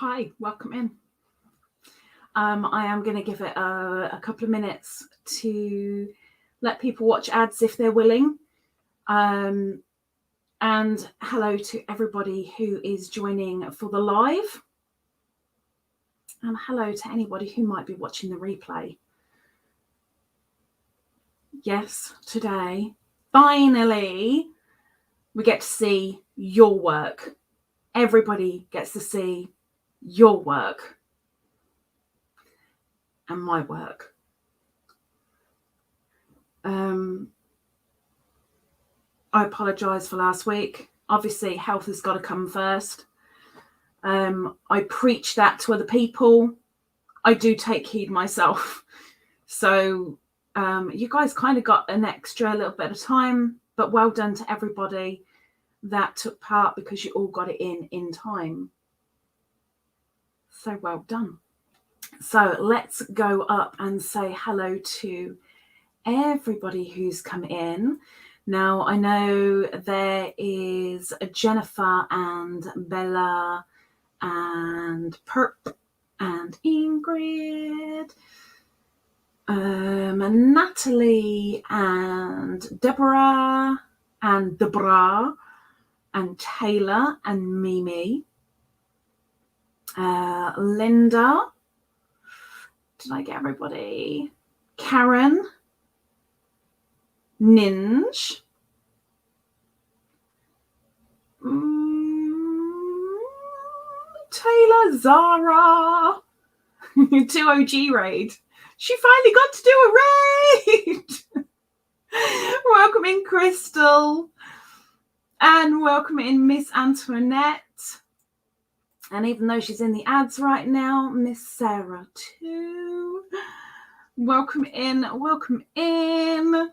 Hi, welcome in. I am going to give it a couple of minutes to let people watch ads if they're willing. And hello to everybody who is joining for the live. And hello to anybody who might be watching the replay. Yes, today, finally, we get to see your work. Everybody gets to see your work and my work. I apologise for last week. Obviously, health has got to come first. I preach that to other people. I do take heed myself. So you guys kind of got an extra little bit of time, but well done to everybody that took part because you all got it in time. So well done. So let's go up and say hello to everybody who's come in. Now, I know there is Jennifer and Bella and Perp and Ingrid, Natalie and Deborah and Taylor and Mimi, Linda. Did I get everybody? Karen, Ninj, Taylor, Zara, 2OG raid. She finally got to do a raid. Welcome in, Crystal. And welcome in, Miss Antoinette. And even though she's in the ads right now, Miss Sarah too. Welcome in, welcome in.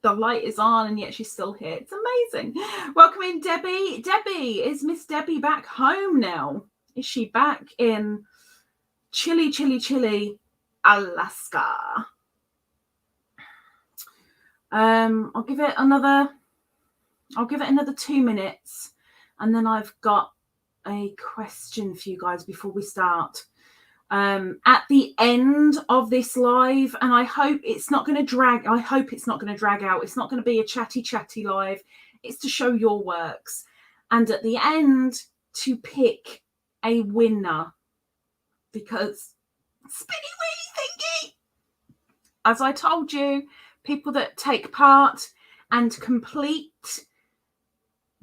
The light is on and yet she's still here. It's amazing. Welcome in, Debbie. Debbie, is Miss Debbie back home now? Is she back in chilly, Alaska? I'll give it another 2 minutes, and then I've got a question for you guys before we start. At the end of this live, and I hope it's not going to drag out. It's not going to be a chatty live. It's to show your works. And at the end, to pick a winner. Because spinny wheelie thingy! As I told you, people that take part and complete,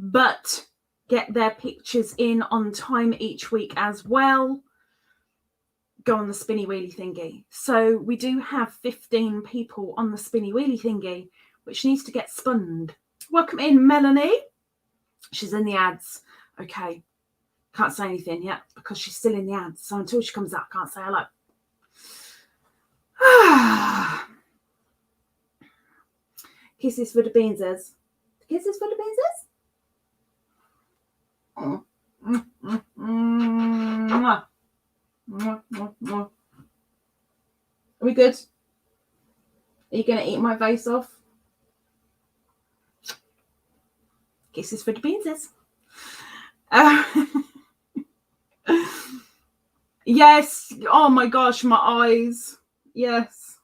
but get their pictures in on time each week as well, go on the spinny wheelie thingy. So we do have 15 people on the spinny wheelie thingy, which needs to get spunned. Welcome in, Melanie. She's in the ads. Okay. Can't say anything yet because she's still in the ads. So until she comes out, I can't say hello. Kisses for the beanses. Kisses for the beanses? Are we good? Are you going to eat my face off? Kisses for the beanses. Yes. Oh my gosh, my eyes. Yes.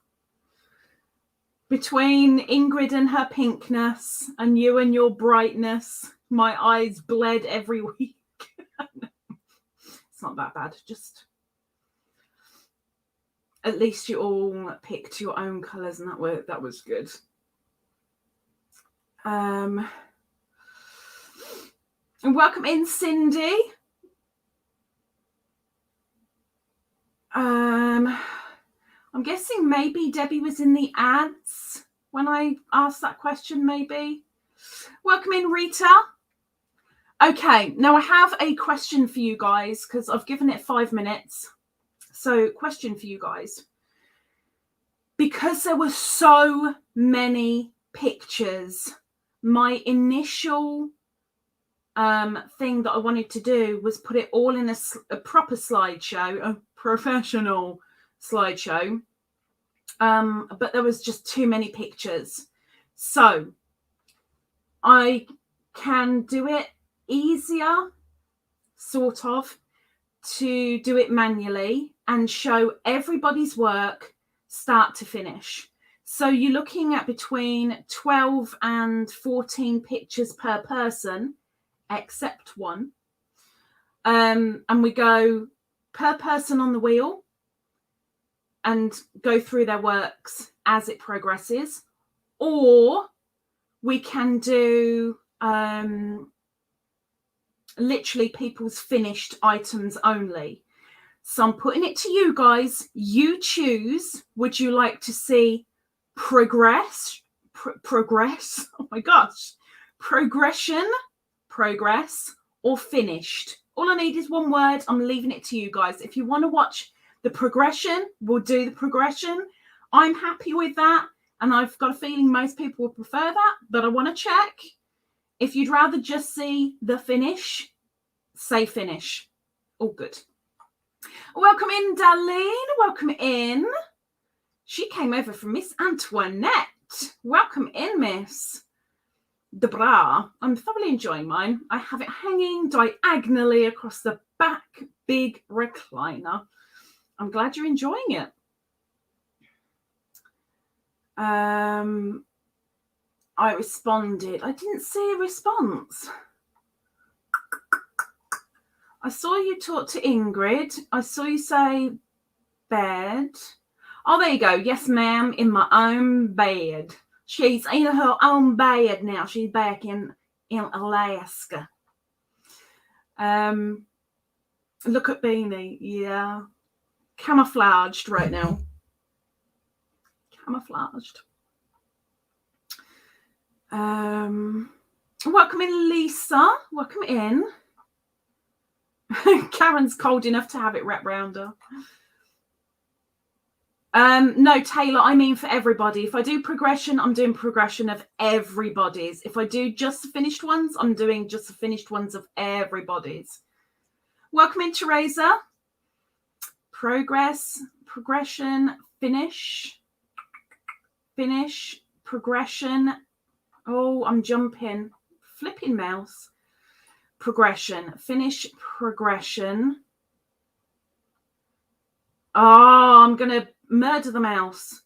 Between Ingrid and her pinkness and you and your brightness, my eyes bled every week. It's not that bad. Just at least you all picked your own colours, and that was good. And welcome in, Cindy. I'm guessing maybe Debbie was in the ads when I asked that question, maybe. Welcome in, Rita. Okay, now I have a question for you guys because I've given it 5 minutes. So, question for you guys. Because there were so many pictures, my initial thing that I wanted to do was put it all in a proper slideshow, a professional slideshow. But there was just too many pictures. So I can do it easier, sort of, to do it manually and show everybody's work start to finish. So you're looking at between 12 and 14 pictures per person, except one. And we go per person on the wheel and go through their works as it progresses. Or we can do literally people's finished items only. So I'm putting it to you guys. You choose. Would you like to see progress? Oh my gosh. Progression, progress, or finished? All I need is one word. I'm leaving it to you guys. If you want to watch the progression, we'll do the progression. I'm happy with that. And I've got a feeling most people would prefer that, but I want to check. If you'd rather just see the finish, say finish. All good. Welcome in, Darlene. Welcome in. She came over from Miss Antoinette. Welcome in, Miss Debra. I'm thoroughly enjoying mine. I have it hanging diagonally across the back, big recliner. I'm glad you're enjoying it. I responded. I didn't see a response. I saw you talk to Ingrid. I saw you say bed. Oh, there you go. Yes, ma'am, in my own bed. She's in her own bed now. She's back in Alaska. Look at Beanie. Yeah. Camouflaged right now. Camouflaged. Welcome in, Lisa. Welcome in. Karen's cold enough to have it wrapped round her. No, Taylor, I mean for everybody. If I do progression, I'm doing progression of everybody's. If I do just the finished ones, I'm doing just the finished ones of everybody's. Welcome in, Teresa. Progress, progression, finish, progression. Oh, I'm jumping. Flipping mouse. Progression, finish, progression. Oh, I'm going to murder the mouse.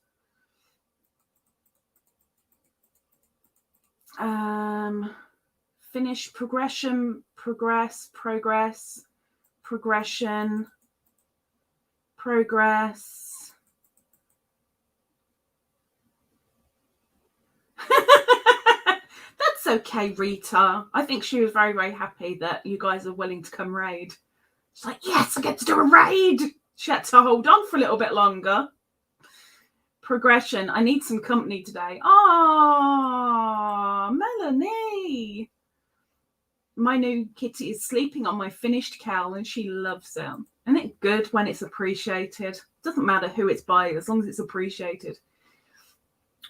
Finish, progression, progress, progression, progress. That's okay, Rita. I think she was very, very happy that you guys are willing to come raid. She's like, yes, I get to do a raid. She had to hold on for a little bit longer. Progression. I need some company today. Oh, Melanie. My new kitty is sleeping on my finished cowl and she loves it. Isn't it good when it's appreciated? Doesn't matter who it's by, as long as it's appreciated.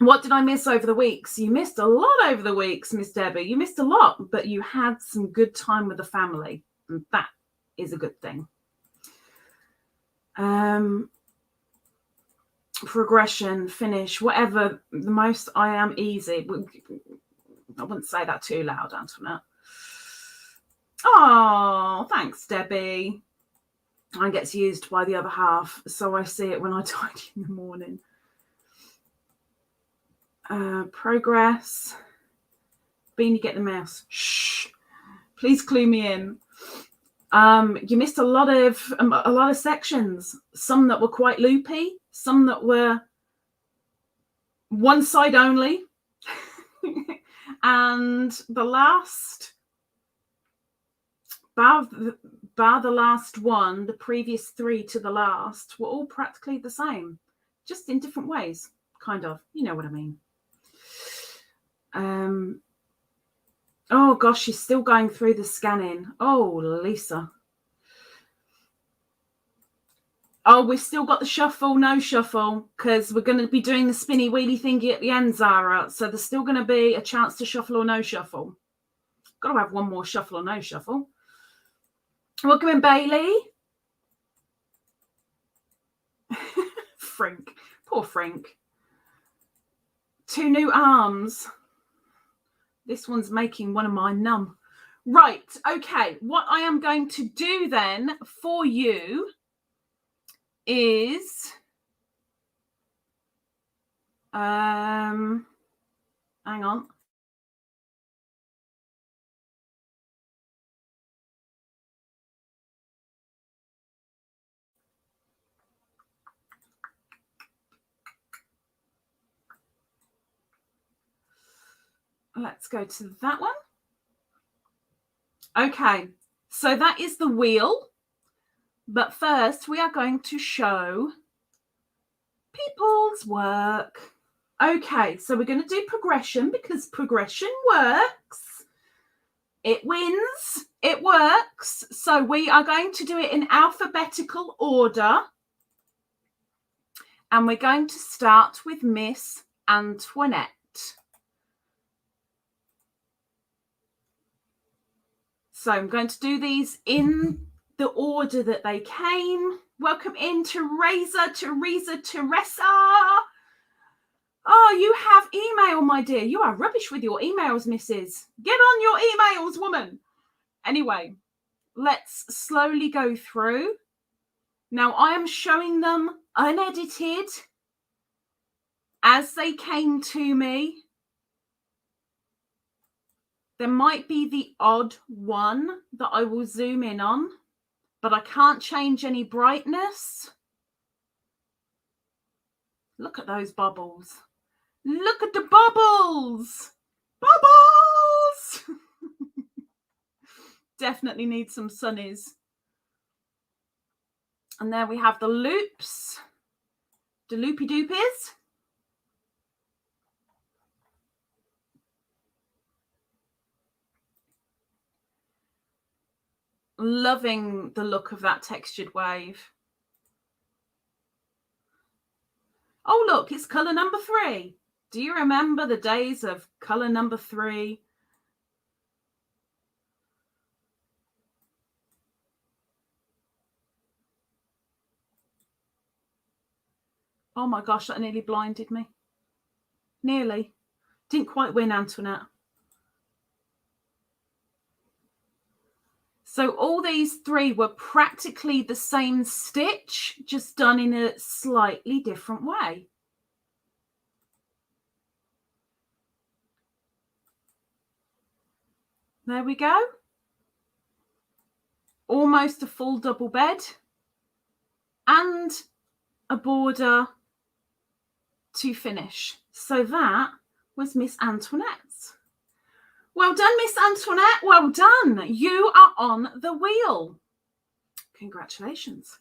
What did I miss over the weeks? You missed a lot over the weeks, Miss Debbie. You missed a lot, but you had some good time with the family. And that is a good thing. Progression, finish, whatever. The most I am easy. I wouldn't say that too loud, Antoinette. Oh, thanks, Debbie. Mine gets used by the other half, so I see it when I tidy in the morning. Progress. Beanie, get the mouse. Shh. Please clue me in. You missed a lot of sections. Some that were quite loopy. Some that were one side only. And the last, bar the last one, the previous three to the last, were all practically the same. Just in different ways, kind of. You know what I mean. Oh gosh, she's still going through the scanning. Oh, Lisa. Oh, we've still got the shuffle, no shuffle, because we're going to be doing the spinny wheelie thingy at the end, Zara. So there's still going to be a chance to shuffle or no shuffle. Got to have one more shuffle or no shuffle. Welcome in, Bailey. Frank. Poor Frank. 2 new arms. This one's making one of mine numb. Right, okay. What I am going to do then for you is hang on. Let's go to that one. Okay, so that is the wheel. But first, we are going to show people's work. Okay, so we're going to do progression because progression works. It wins. It works. So we are going to do it in alphabetical order. And we're going to start with Miss Antoinette. So I'm going to do these in the order that they came. Welcome in, Teresa, Teresa. Oh, you have email, my dear. You are rubbish with your emails, Mrs. Get on your emails, woman. Anyway, let's slowly go through. Now, I am showing them unedited as they came to me. There might be the odd one that I will zoom in on, but I can't change any brightness. Look at those bubbles. Look at the bubbles. Bubbles. Definitely need some sunnies. And there we have the loops, the loopy doopies. Loving the look of that textured wave. Oh, look, it's colour number 3. Do you remember the days of colour number 3? Oh my gosh, that nearly blinded me. Nearly. Didn't quite win, Antoinette. So all these 3 were practically the same stitch, just done in a slightly different way. There we go. Almost a full double bed. And a border to finish. So that was Miss Antoinette's. Well done, Miss Antoinette. Well done. You are on the wheel. Congratulations.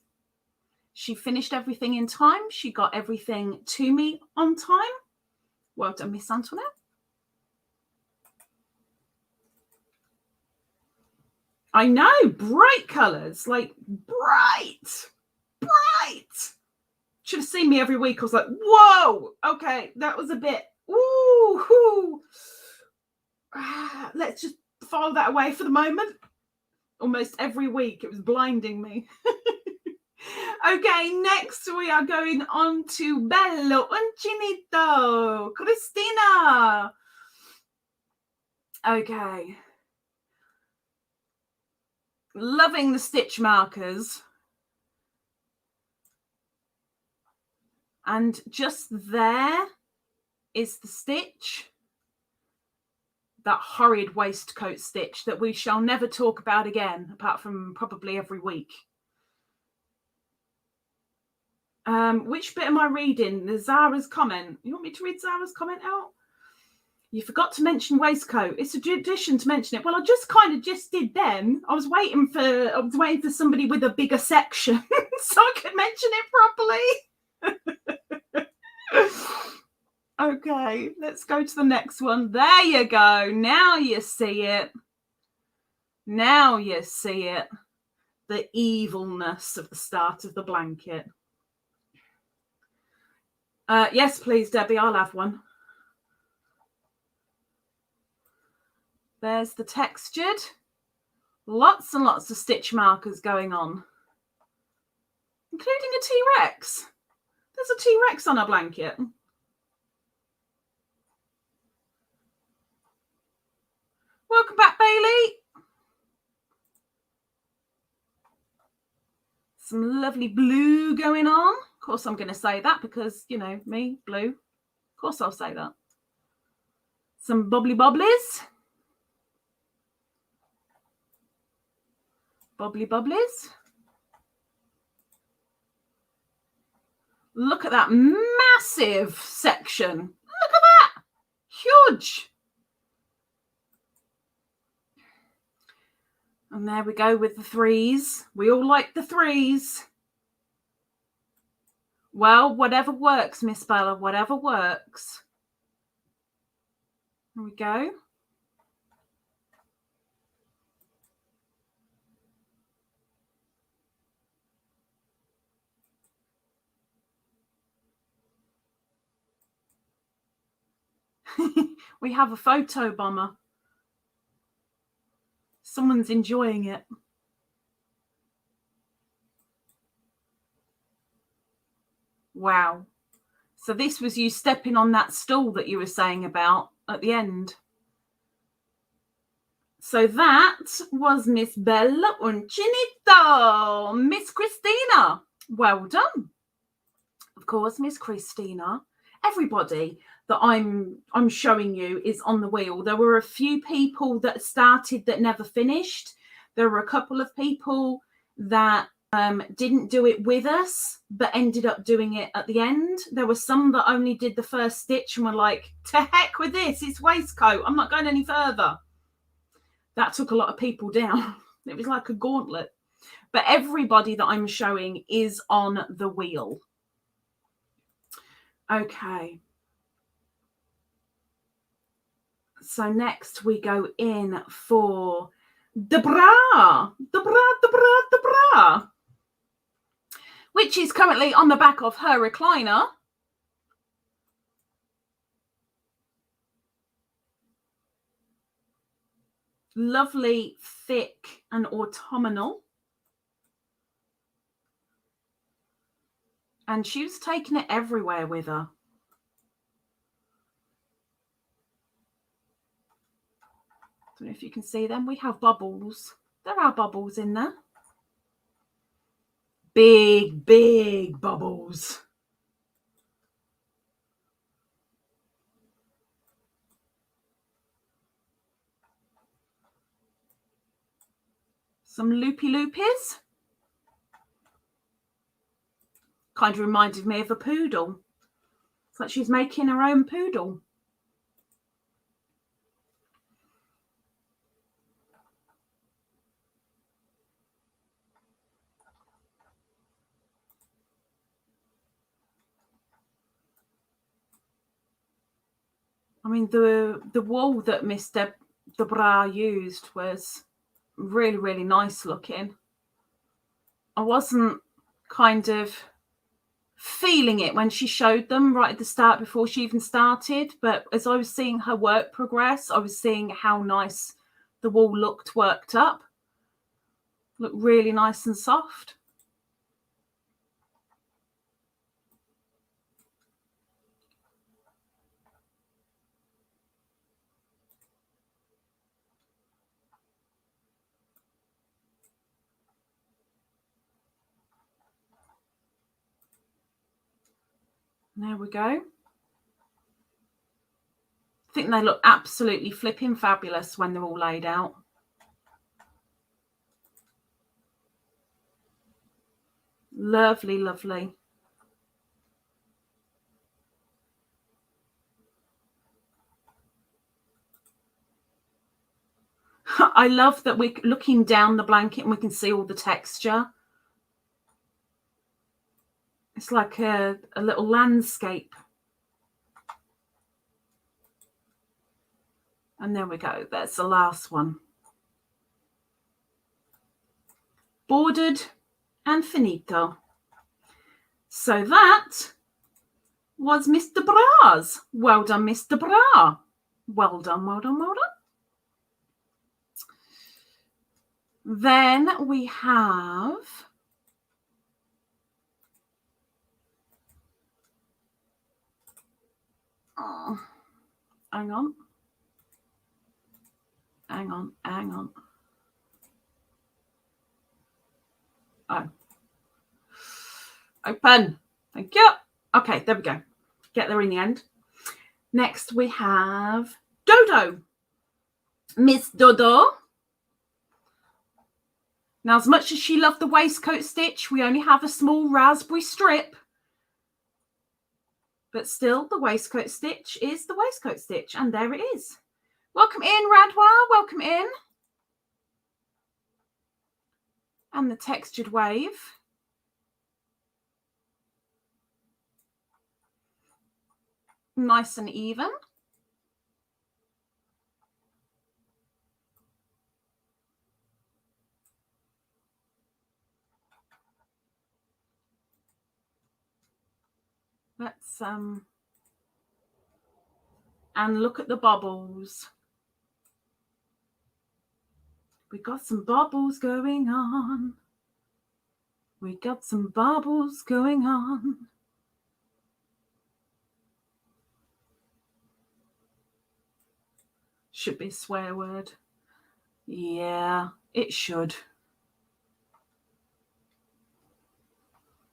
She finished everything in time. She got everything to me on time. Well done, Miss Antoinette. I know, bright colours, like bright. Should have seen me every week. I was like, whoa, okay, that was a bit, ooh. Let's just file that away for the moment. Almost every week, it was blinding me. Okay, next we are going on to Bello Uncinito, Cristina. Okay. Loving the stitch markers. And just there is the stitch. That horrid waistcoat stitch that we shall never talk about again, apart from probably every week. Which bit am I reading? The Zara's comment. You want me to read Zara's comment out? You forgot to mention waistcoat. It's a tradition to mention it. Well, I just did then. I was waiting for somebody with a bigger section so I could mention it properly. Okay, let's go to the next one. There you go. Now you see it. Now you see it. The evilness of the start of the blanket. Yes, please, Debbie, I'll have one. There's the textured. Lots and lots of stitch markers going on, including a T-Rex. There's a T-Rex on our blanket. Welcome back, Bailey. Some lovely blue going on. Of course, I'm going to say that because, you know, me, blue. Of course, I'll say that. Some bubbly bobblies. Bubbly bubblies. Look at that massive section. Look at that. Huge. And there we go with the threes. We all like the threes. Well, whatever works, Miss Bella, whatever works. Here we go. We have a photo bomber. Someone's enjoying it. Wow. So this was you stepping on that stool that you were saying about at the end. So that was Miss Bella Uncinito, Miss Christina. Well done. Of course, Miss Christina. Everybody that I'm showing you is on the wheel. There were a few people that started that never finished. There were a couple of people that didn't do it with us but ended up doing it at the end. There were some that only did the first stitch and were like, to heck with this, it's waistcoat, I'm not going any further. That took a lot of people down. It was like a gauntlet. But everybody that I'm showing is on the wheel. Okay. So next we go in for the bra, which is currently on the back of her recliner. Lovely, thick and autumnal. And she was taking it everywhere with her. I don't know if you can see them. We have bubbles. There are bubbles in there. Big, big bubbles. Some loopy loopies. Kind of reminded me of a poodle. It's like she's making her own poodle. I mean, the wool that Miss Debra used was really, really nice looking. I wasn't kind of feeling it when she showed them right at the start before she even started, but as I was seeing her work progress, I was seeing how nice the wool looked worked up. Looked really nice and soft. There we go. I think they look absolutely flipping fabulous when they're all laid out. Lovely, lovely. I love that we're looking down the blanket and we can see all the texture. It's like a little landscape. And there we go. That's the last one. Bordered and finito. So that was Mr. Bra's. Well done, Mr. Bra. Well done, well done, well done. Then we have hang on. Oh, Open. Thank you. Okay, there we go. Get there in the end. Next we have Dodo. Miss Dodo. Now, as much as she loved the waistcoat stitch, we only have a small raspberry strip. But still, the waistcoat stitch is the waistcoat stitch. And there it is. Welcome in, Radwa. Welcome in. And the textured wave. Nice and even. Let's and look at the bubbles. We got some bubbles going on. We got some bubbles going on. Should be a swear word. Yeah, it should.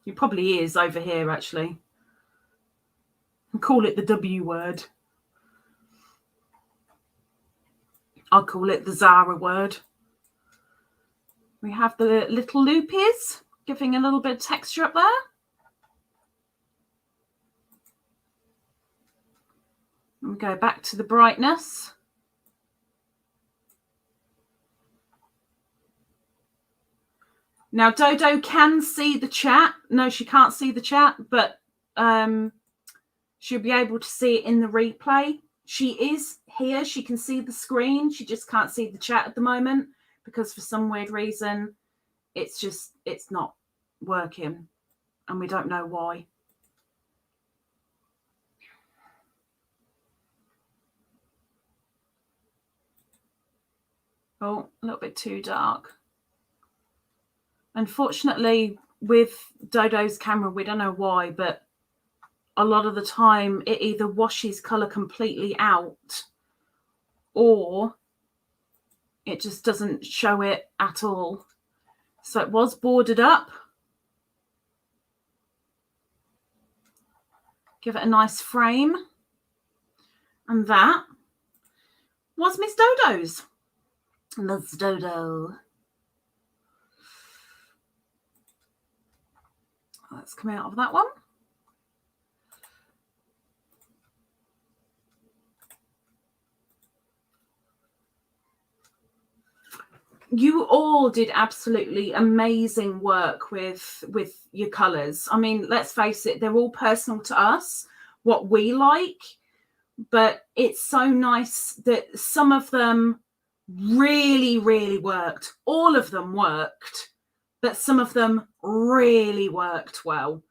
It probably is over here, actually. I'll call it the W word. I'll call it the Zara word. We have the little loopies, giving a little bit of texture up there. And we go back to the brightness. Now, Dodo can see the chat. No, she can't see the chat, but she'll be able to see it in the replay. She is here. She can see the screen. She just can't see the chat at the moment because for some weird reason, it's not working and we don't know why. Oh, a little bit too dark. Unfortunately, with Dodo's camera, we don't know why, but a lot of the time it either washes colour completely out or it just doesn't show it at all. So it was bordered up. Give it a nice frame. And that was Miss Dodo's. Miss Dodo. Let's come out of that one. You all did absolutely amazing work with your colours. I mean, let's face it, they're all personal to us, what we like. But it's so nice that some of them really, really worked. All of them worked, but some of them really worked well.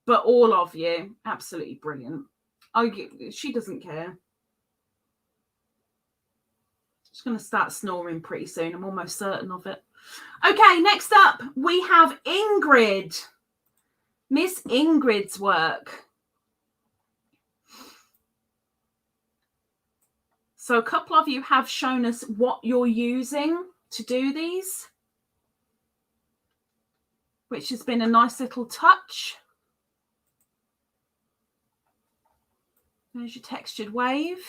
But all of you, absolutely brilliant. Oh, she doesn't care. She's going to start snoring pretty soon. I'm almost certain of it. Okay, next up, we have Ingrid. Miss Ingrid's work. So a couple of you have shown us what you're using to do these, which has been a nice little touch. There's your textured wave.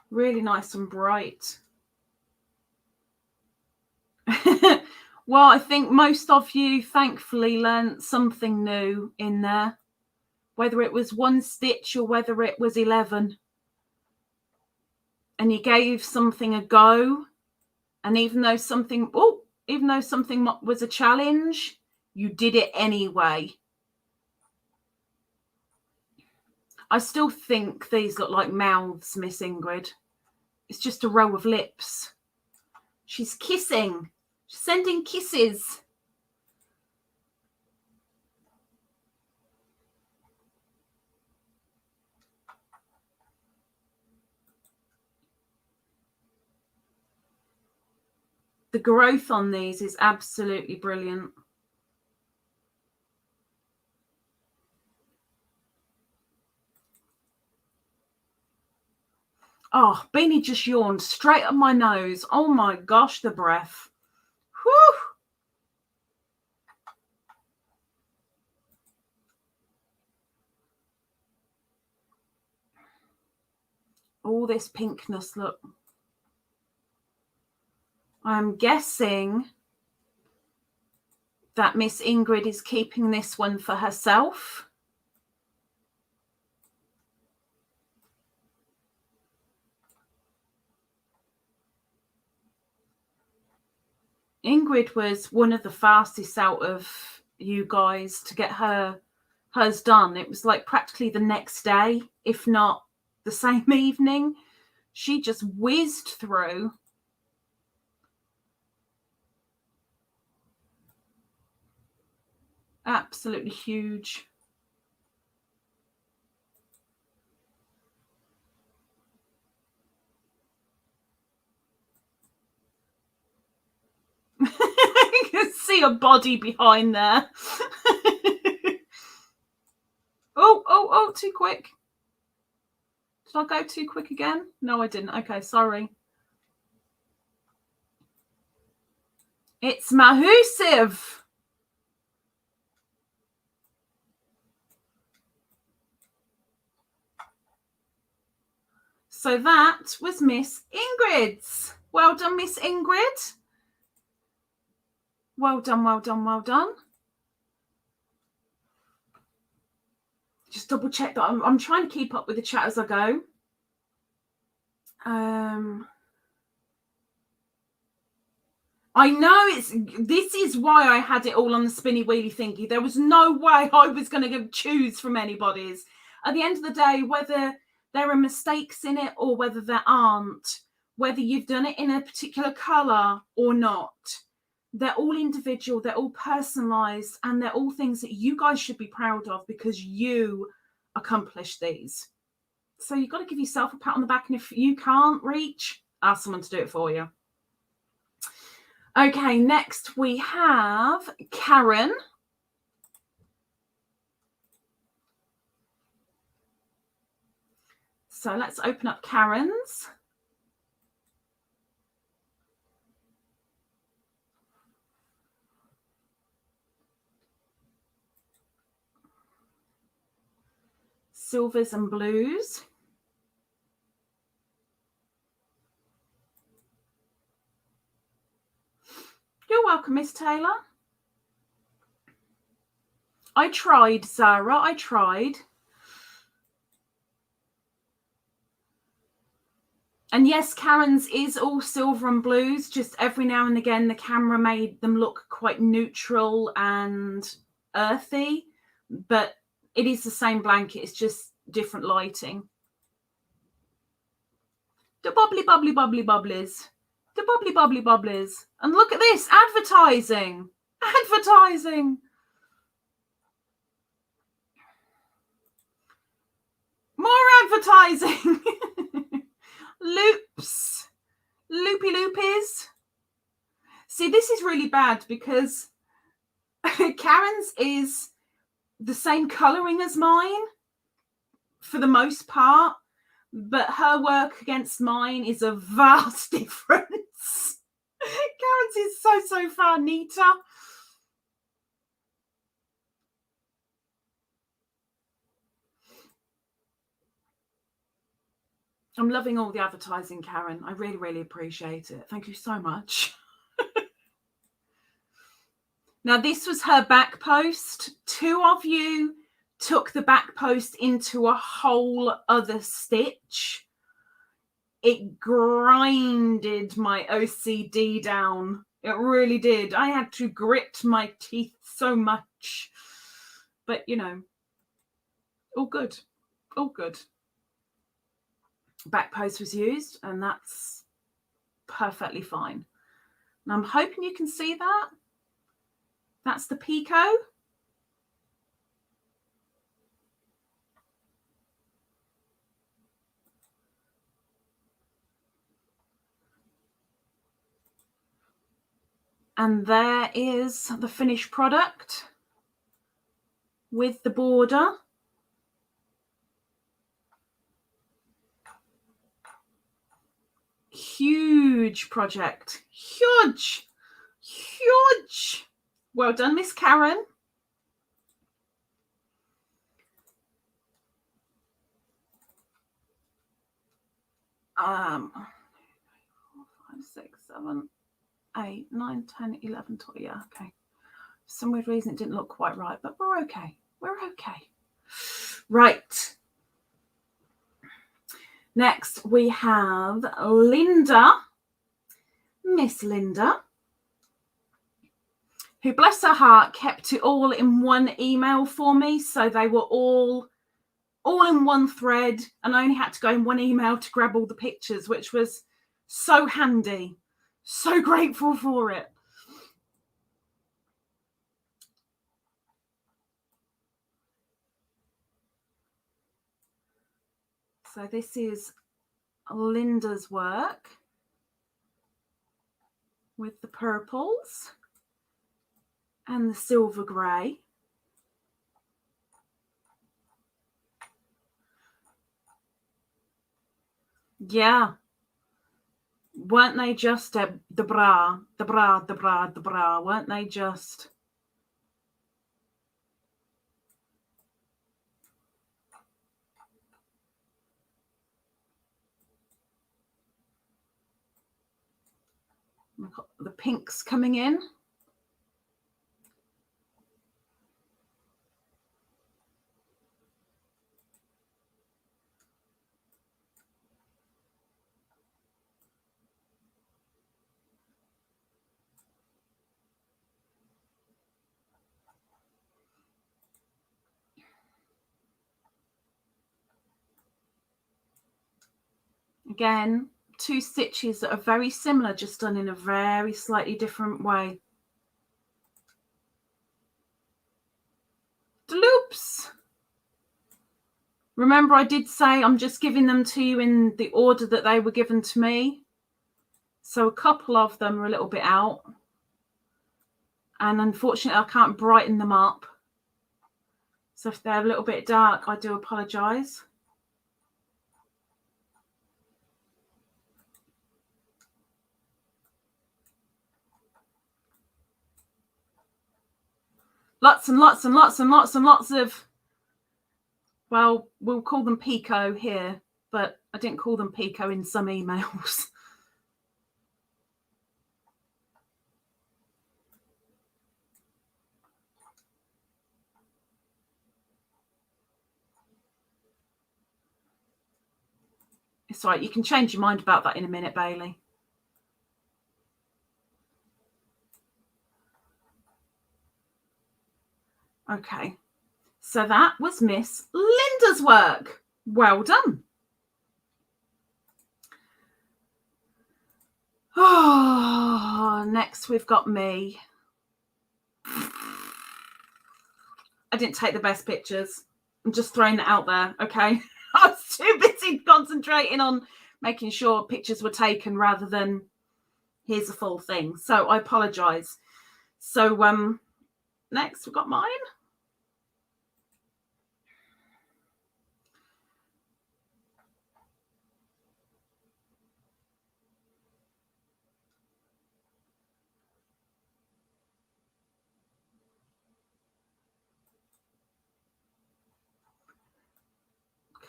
Really nice and bright. Well, I think most of you thankfully learned something new in there, whether it was one stitch or whether it was 11. And you gave something a go. And even though something was a challenge, you did it anyway. I still think these look like mouths, Miss Ingrid. It's just a row of lips. She's kissing. She's sending kisses. The growth on these is absolutely brilliant. Oh, Beanie just yawned straight up my nose. Oh my gosh, the breath. Whew. All this pinkness, look. I'm guessing that Miss Ingrid is keeping this one for herself. Ingrid was one of the fastest out of you guys to get hers done. It was like practically the next day, if not the same evening. She just whizzed through. Absolutely huge. You can see a body behind there. Oh, too quick. Did I go too quick again? No, I didn't. Okay, sorry. It's massive. So that was Miss Ingrid's. Well done, Miss Ingrid. Well done, well done, well done. Just double check that I'm trying to keep up with the chat as I go. I know this is why I had it all on the spinny wheelie thingy. There was no way I was going to choose from anybody's. At the end of the day, whether there are mistakes in it or whether there aren't, whether you've done it in a particular colour or not, they're all individual, they're all personalised, and they're all things that you guys should be proud of because you accomplished these. So you've got to give yourself a pat on the back, and if you can't reach, ask someone to do it for you. Okay, next we have Karen. So let's open up Karen's. Silvers and blues. You're welcome, Miss Taylor. I tried, Zara, I tried. And yes, Karen's is all silver and blues, just every now and again the camera made them look quite neutral and earthy, but it is the same blanket, it's just different lighting. The bubbly, bubbly, bubbly, bubblies. The bubbly, bubbly, bubblies. And look at this, advertising. Advertising. More advertising. Loops. Loopy loopies. See, this is really bad because Karen's is the same colouring as mine for the most part, but her work against mine is a vast difference. Karen's is so far neater. I'm loving all the advertising, Karen. I really, really appreciate it. Thank you so much. Now, this was her back post. Two of you took the back post into a whole other stitch. It grinded my OCD down. It really did. I had to grit my teeth so much. But, you know, all good. All good. Back post was used, and that's perfectly fine. And I'm hoping you can see that. That's the picot. And there is the finished product with the border. Huge project. Huge. Well done, Miss Karen. Um, 5, 6, 7, 8, 9, 10, 11, 12. Yeah, okay. For some weird reason it didn't look quite right, but we're okay. We're okay. Right. Next we have Linda, Miss Linda, who, bless her heart, kept it all in one email for me. So they were all in one thread, and I only had to go in one email to grab all the pictures, which was so handy. So grateful for it. So this is Linda's work with the purples and the silver grey. Yeah. Weren't they just the bra, weren't they just? We've got the pinks coming in. Again, 2 stitches that are very similar, just done in a very slightly different way. Loops. Remember, I did say I'm just giving them to you in the order that they were given to me. So a couple of them are a little bit out. And unfortunately, I can't brighten them up. So if they're a little bit dark, I do apologise. Lots and lots and lots and lots and lots of, well, we'll call them Pico here, but I didn't call them Pico in some emails. It's all right. You can change your mind about that in a minute, Bailey. Okay. So that was Miss Linda's work. Well done. Oh, next we've got me. I didn't take the best pictures. I'm just throwing that out there, okay? I was too busy concentrating on making sure pictures were taken rather than here's a full thing. So I apologise. So next we've got mine.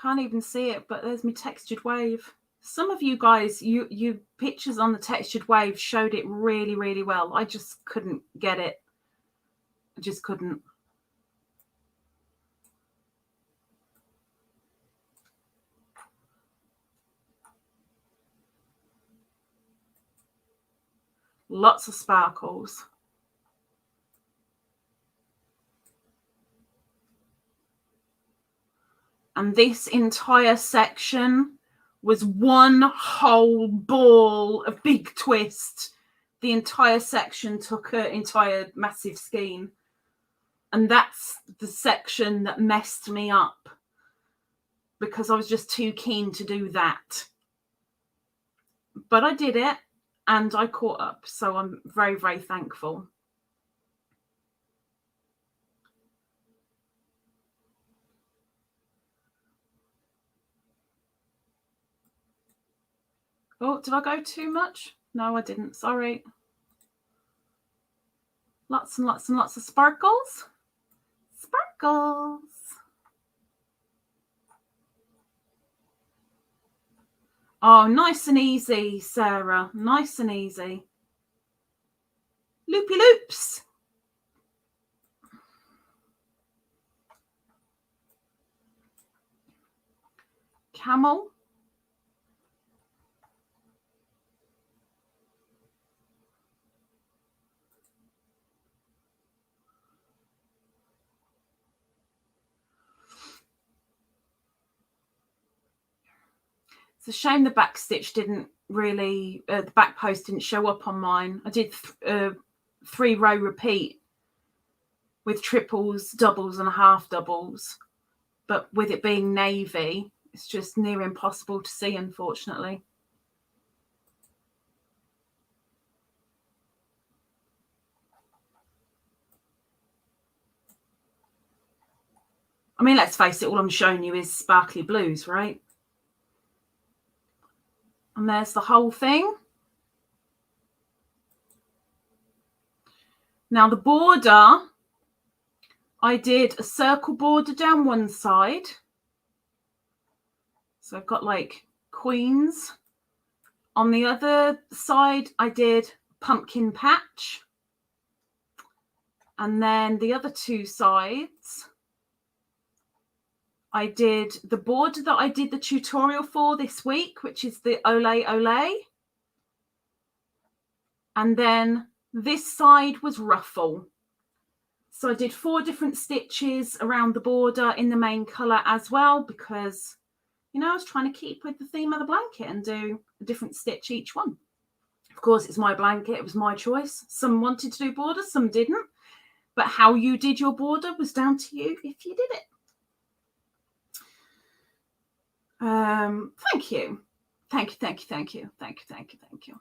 Can't even see it, but there's my textured wave. Some of you guys, you pictures on the textured wave showed it really, really well. I just couldn't get it. I just couldn't. Lots of sparkles. And this entire section was one whole ball of big twist. The entire section took an entire massive skein. And that's the section that messed me up because I was just too keen to do that. But I did it and I caught up. So I'm very, very thankful. Oh, did I go too much? No, I didn't. Sorry. Lots and lots and lots of sparkles. Sparkles. Oh, nice and easy, Sarah. Nice and easy. Loopy loops. Camel. It's a shame the back stitch didn't really, the back post didn't show up on mine. I did 3-row repeat with triples, doubles and half doubles. But with it being navy, it's just near impossible to see, unfortunately. I mean, let's face it, all I'm showing you is sparkly blues, right? And there's the whole thing. Now the border, I did a circle border down one side. So I've got like queens. On the other side, I did pumpkin patch. And then the other two sides, I did the border that I did the tutorial for this week, which is the Olé Olé. And then this side was ruffle. So I did 4 different stitches around the border in the main colour as well, because, you know, I was trying to keep with the theme of the blanket and do a different stitch each one. Of course, it's my blanket. It was my choice. Some wanted to do border, some didn't. But how you did your border was down to you if you did it. Thank you. Thank you, thank you, thank you, thank you, thank you, thank you.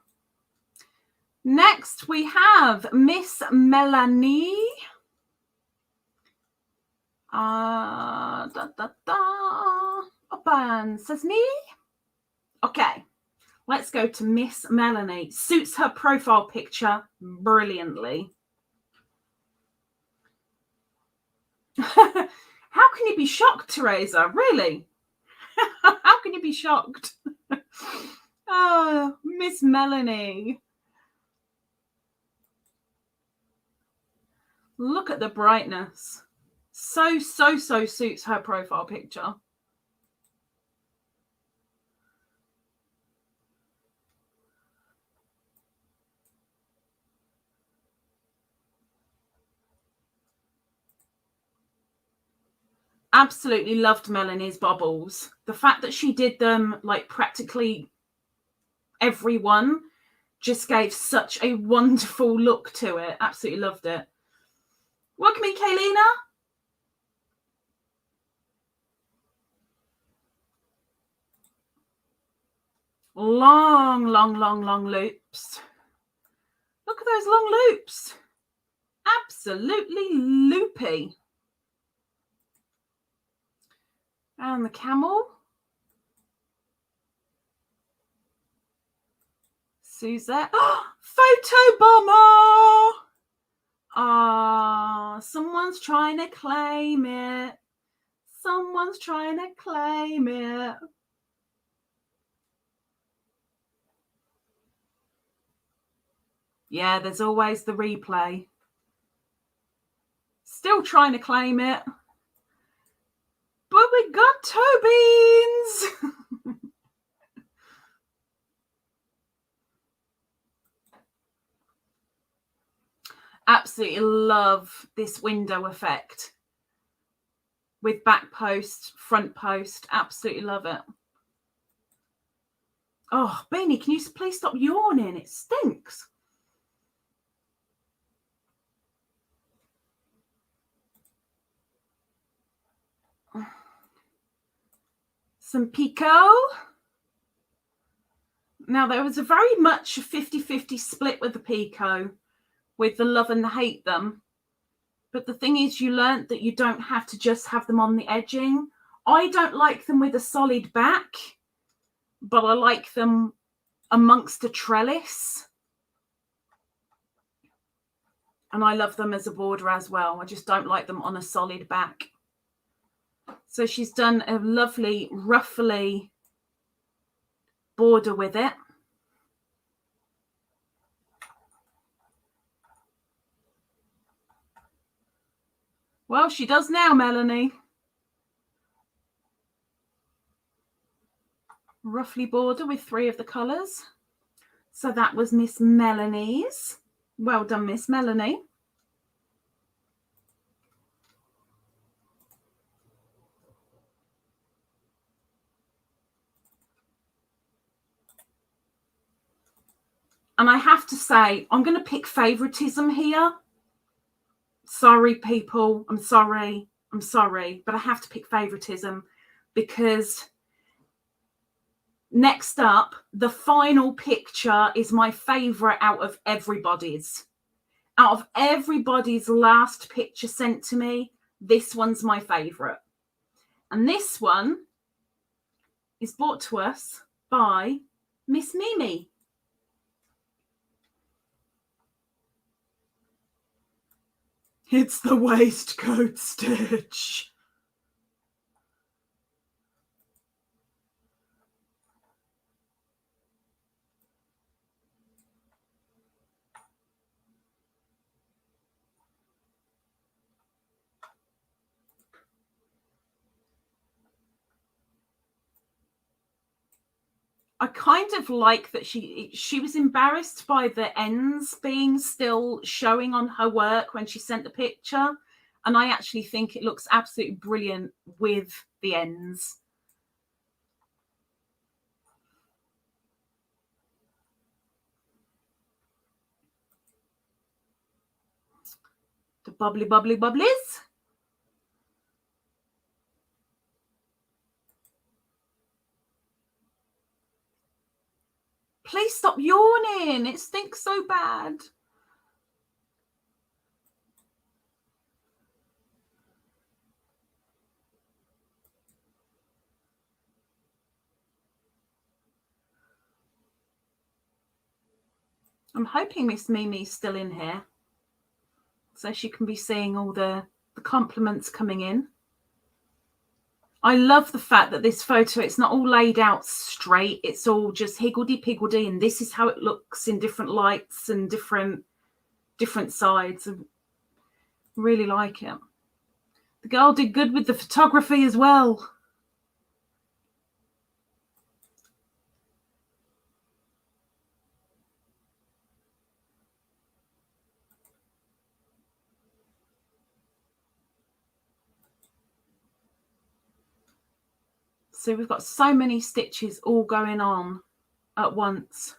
Next, we have Miss Melanie. Open, says me. Okay, let's go to Miss Melanie. Suits her profile picture brilliantly. How can you be shocked, Teresa? Really? How can you be shocked? Oh, Miss Melanie. Look at the brightness. So suits her profile picture. Absolutely loved Melanie's bobbles. The fact that she did them like practically every one just gave such a wonderful look to it. Absolutely loved it. Welcome in, Kaylina. Long loops. Look at those long loops. Absolutely loopy. And the camel. Suzette. Oh, photo bomber. Ah, someone's trying to claim it. Someone's trying to claim it. Yeah, there's always the replay. Still trying to claim it. But we got toe beans. Absolutely love this window effect with back post, front post. Absolutely love it. Oh, Beanie, can you please stop yawning? It stinks. Some picot. Now, there was a very much 50-50 split with the picot, with the love and the hate them. But the thing is, you learnt that you don't have to just have them on the edging. I don't like them with a solid back, but I like them amongst a trellis. And I love them as a border as well. I just don't like them on a solid back. So she's done a lovely ruffly border with it. Well, she does now, Melanie. Roughly border with 3 of the colours. So that was Miss Melanie's. Well done, Miss Melanie. And I have to say, I'm going to pick favoritism here. Sorry, people. I'm sorry, but I have to pick favoritism because next up, the final picture is my favorite out of everybody's. Out of everybody's last picture sent to me, this one's my favorite. And this one is brought to us by Miss Mimi. It's the waistcoat stitch. I kind of like that she was embarrassed by the ends being still showing on her work when she sent the picture. And I actually think it looks absolutely brilliant with the ends. The bubbly, bubbly, bubblies. Please stop yawning. It stinks so bad. I'm hoping Miss Mimi's still in here so she can be seeing all the compliments coming in. I love the fact that this photo, it's not all laid out straight. It's all just higgledy-piggledy, and this is how it looks in different lights and different sides. I really like it. The girl did good with the photography as well. So we've got so many stitches all going on at once.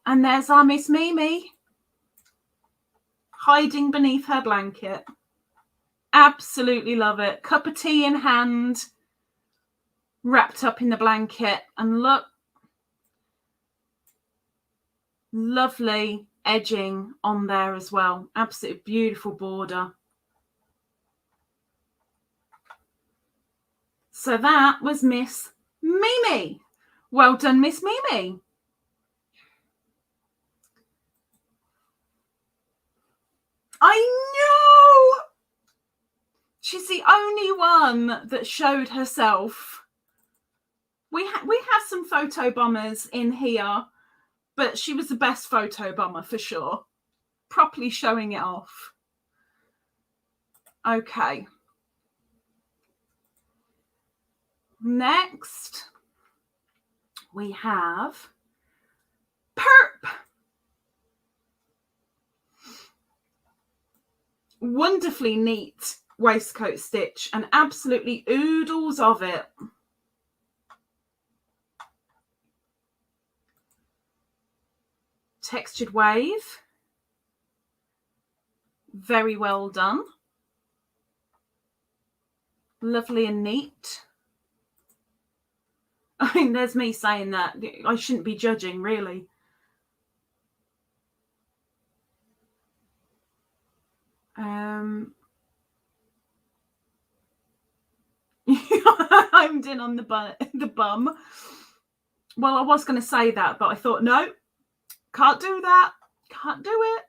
And there's our Miss Mimi hiding beneath her blanket. Absolutely love it. Cup of tea in hand, wrapped up in the blanket. And look, lovely edging on there as well. Absolutely beautiful border. So that was Miss Mimi. Well done, Miss Mimi. I know. She's the only one that showed herself. We have some photo bombers in here, but she was the best photo bomber for sure. Properly showing it off. Okay. Next, we have Perp. Wonderfully neat waistcoat stitch and absolutely oodles of it. Textured wave. Very well done. Lovely and neat. I mean, there's me saying that. I shouldn't be judging, really. homed in on the bum. Well, I was going to say that, but I thought, no, can't do that. Can't do it.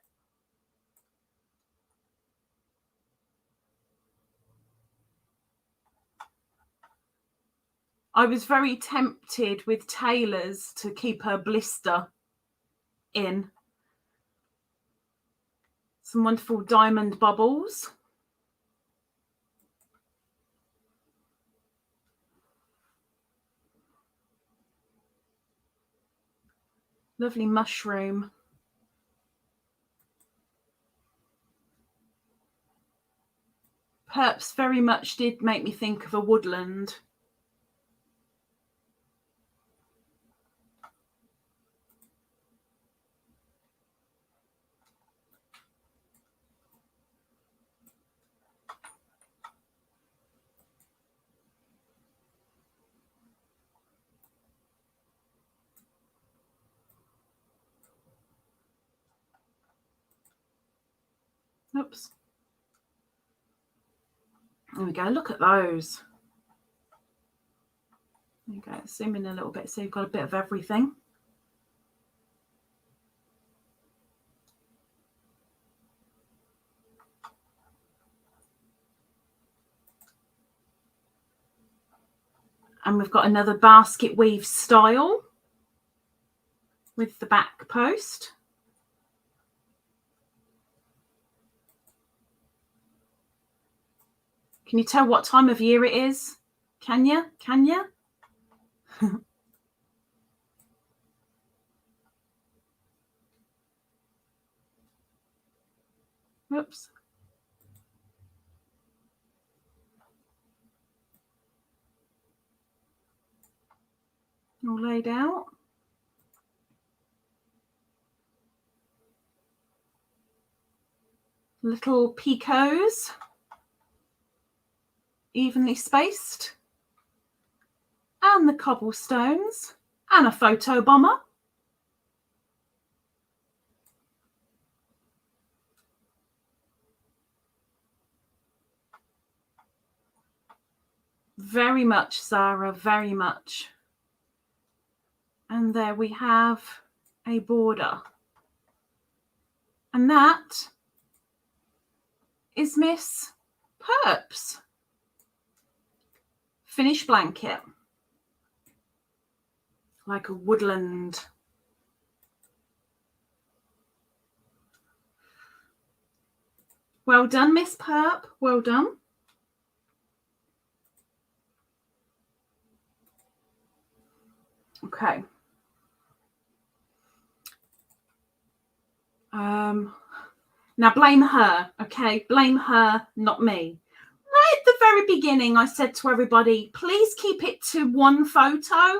I was very tempted with tailors to keep her blister in. Some wonderful diamond bubbles. Lovely mushroom. Perps very much did make me think of a woodland. Oops. There we go. Look at those. There you go. Zoom in a little bit so you've got a bit of everything. And we've got another basket weave style with the back post. Can you tell what time of year it is? Can you? Can you? Oops. All laid out. Little picots, evenly spaced. And the cobblestones. And a photo bomber. Very much, Zara, very much. And there we have a border. And that is Miss Perps. Finished blanket. Like a woodland. Well done, Miss Perp. Well done. Okay. Now blame her, okay? Blame her, not me. Right at the very beginning, I said to everybody, please keep it to one photo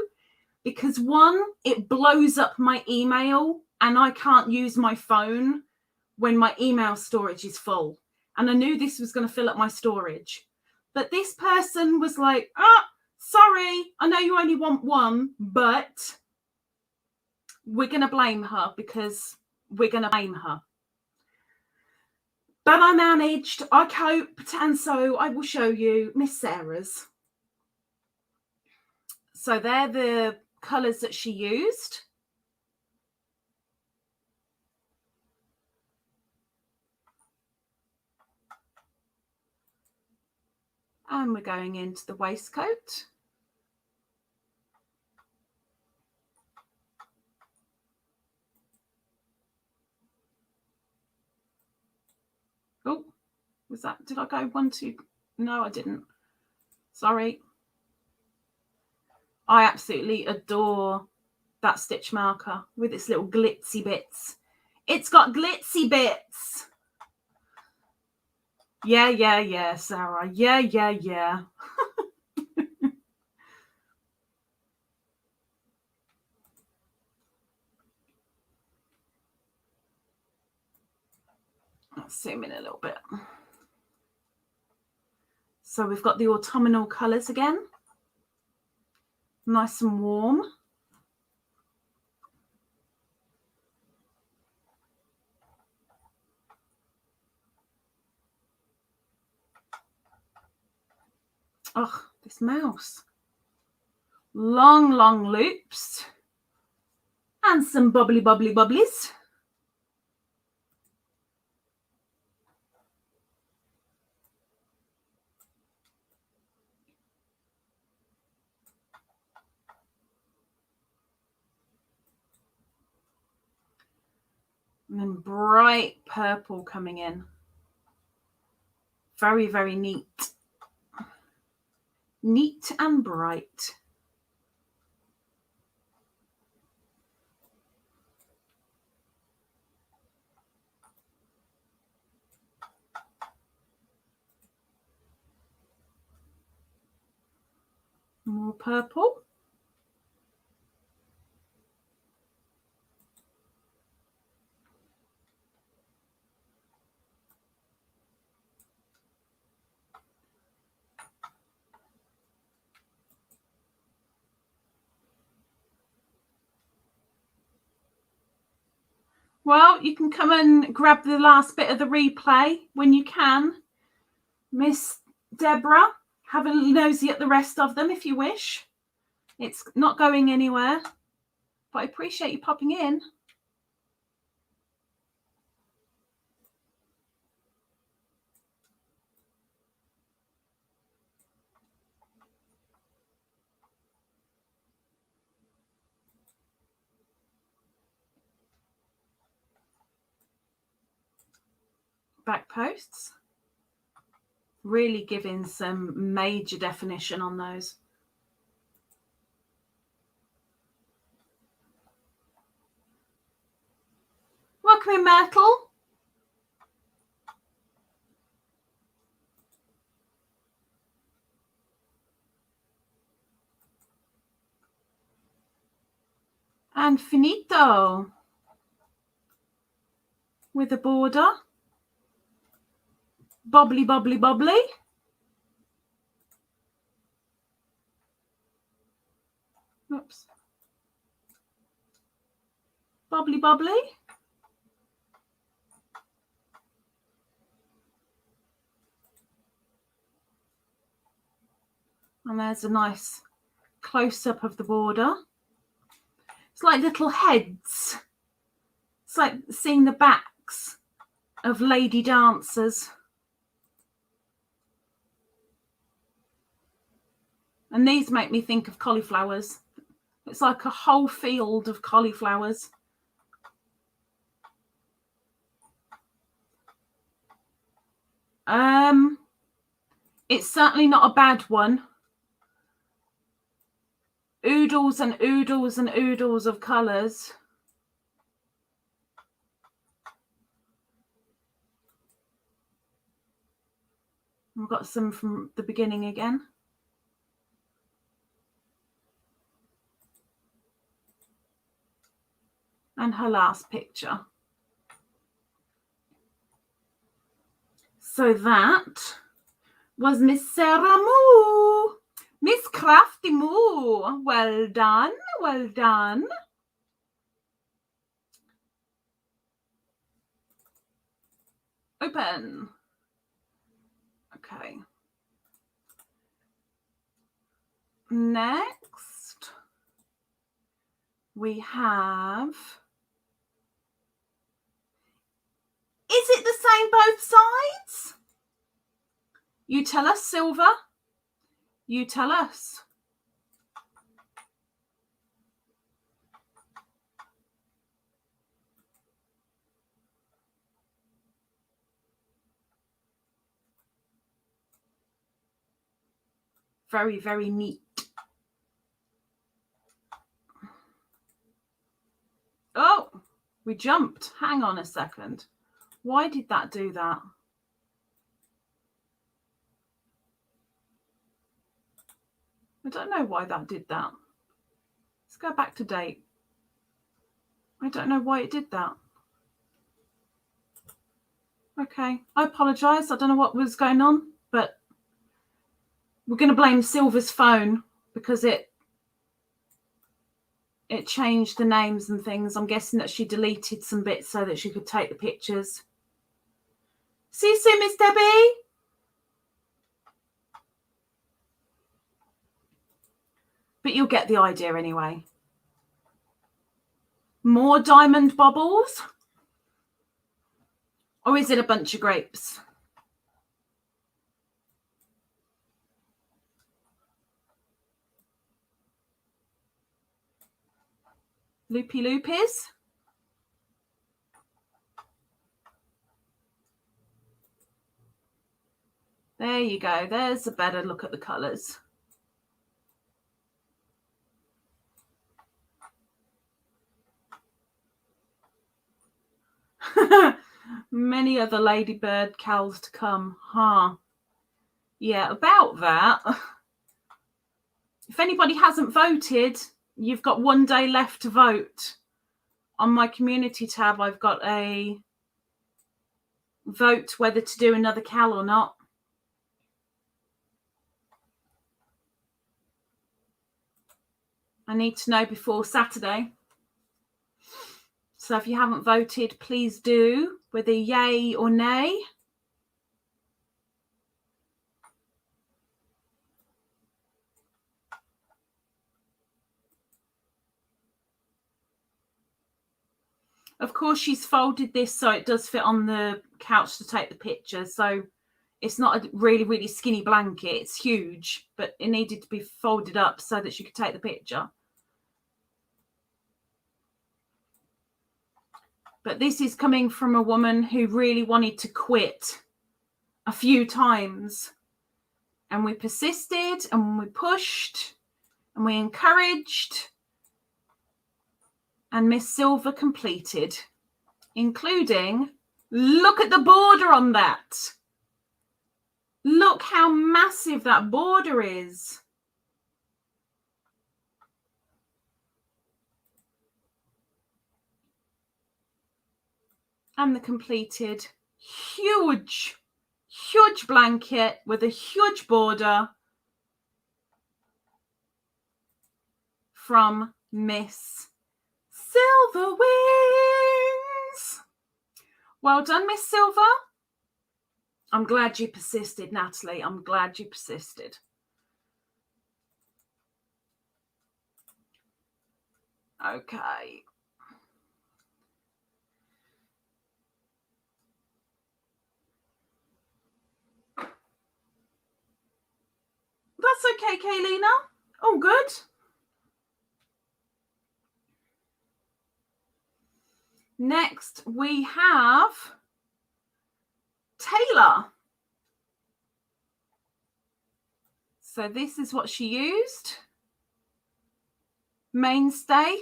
because one, it blows up my email and I can't use my phone when my email storage is full. And I knew this was going to fill up my storage. But this person was like, sorry, I know you only want one, but we're going to blame her because we're going to blame her. But I managed, I coped, and so I will show you Miss Sarah's. So they're the colours that she used. And we're going into the waistcoat. Oh, was that, did I go 1, 2? No, I didn't. Sorry. I absolutely adore that stitch marker with its little glitzy bits. It's got glitzy bits. Yeah, Sarah. Yeah. Let's zoom in a little bit. So we've got the autumnal colours again. Nice and warm. Oh, this mouse. long, long loops, and some bubbly, bubbly, bubblies. And then bright purple coming in. Very, very neat. Neat and bright. More purple. Well, you can come and grab the last bit of the replay when you can. Miss Deborah, have a nosy at the rest of them if you wish. It's not going anywhere, but I appreciate you popping in. Back posts. Really giving some major definition on those. Welcome in, Myrtle. And finito. With a border. Bobbly, bobbly, bobbly. Oops. Bobbly, bobbly. And there's a nice close-up of the border. It's like little heads. It's like seeing the backs of lady dancers. And these make me think of cauliflowers. It's like a whole field of cauliflowers. It's certainly not a bad one. Oodles and oodles and oodles of colours. I've got some from the beginning again. And her last picture. So that was Miss Sarah Moo. Miss Crafty Moo. Well done, well done. Open. Okay. Next, we have... Is it the same both sides? You tell us, Silver. You tell us. Very, very neat. Oh, we jumped. Hang on a second. Why did that do that? I don't know why that did that. Let's go back to date. I don't know why it did that. Okay, I apologise. I don't know what was going on, but we're going to blame Silver's phone because it changed the names and things. I'm guessing that she deleted some bits so that she could take the pictures. See you soon, Miss Debbie. but you'll get the idea anyway. More diamond bubbles? Or is it a bunch of grapes? Loopy loopies? There you go. There's a better look at the colours. Many other ladybird cows to come, huh? Yeah, about that. If anybody hasn't voted, you've got 1 day left to vote. On my community tab, I've got a vote whether to do another cal or not. I need to know before Saturday. So if you haven't voted, please do, whether yay or nay. Of course, she's folded this so it does fit on the couch to take the picture. So it's not a really, really skinny blanket. It's huge, but it needed to be folded up so that she could take the picture. But this is coming from a woman who really wanted to quit a few times. And we persisted and we pushed and we encouraged. And Miss Silver completed, including, look at the border on that. Look how massive that border is. And the completed huge blanket with a huge border from Miss Silver Wings. Well done, Miss Silver. I'm glad you persisted, Natalie. I'm glad you persisted. Okay. That's okay, Kaylina. All good. Next, we have Taylor. So this is what she used. Mainstay.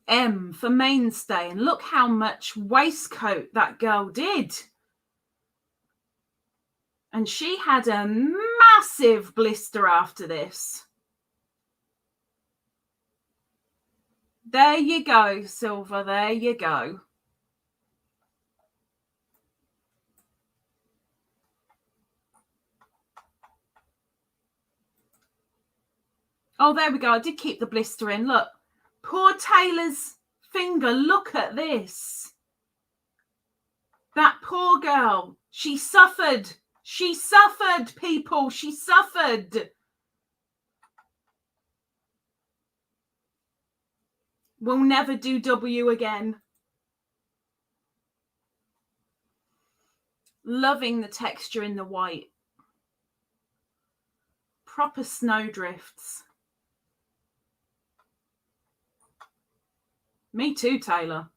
M for mainstay. And look how much waistcoat that girl did. And she had a massive blister after this. There you go, Silver. There you go. Oh, there we go. I did keep the blister in. Look. Poor Taylor's finger. Look at this. That poor girl. She suffered. She suffered, people. She suffered. We'll never do W again. Loving the texture in the white. Proper snowdrifts. Me too, Taylor.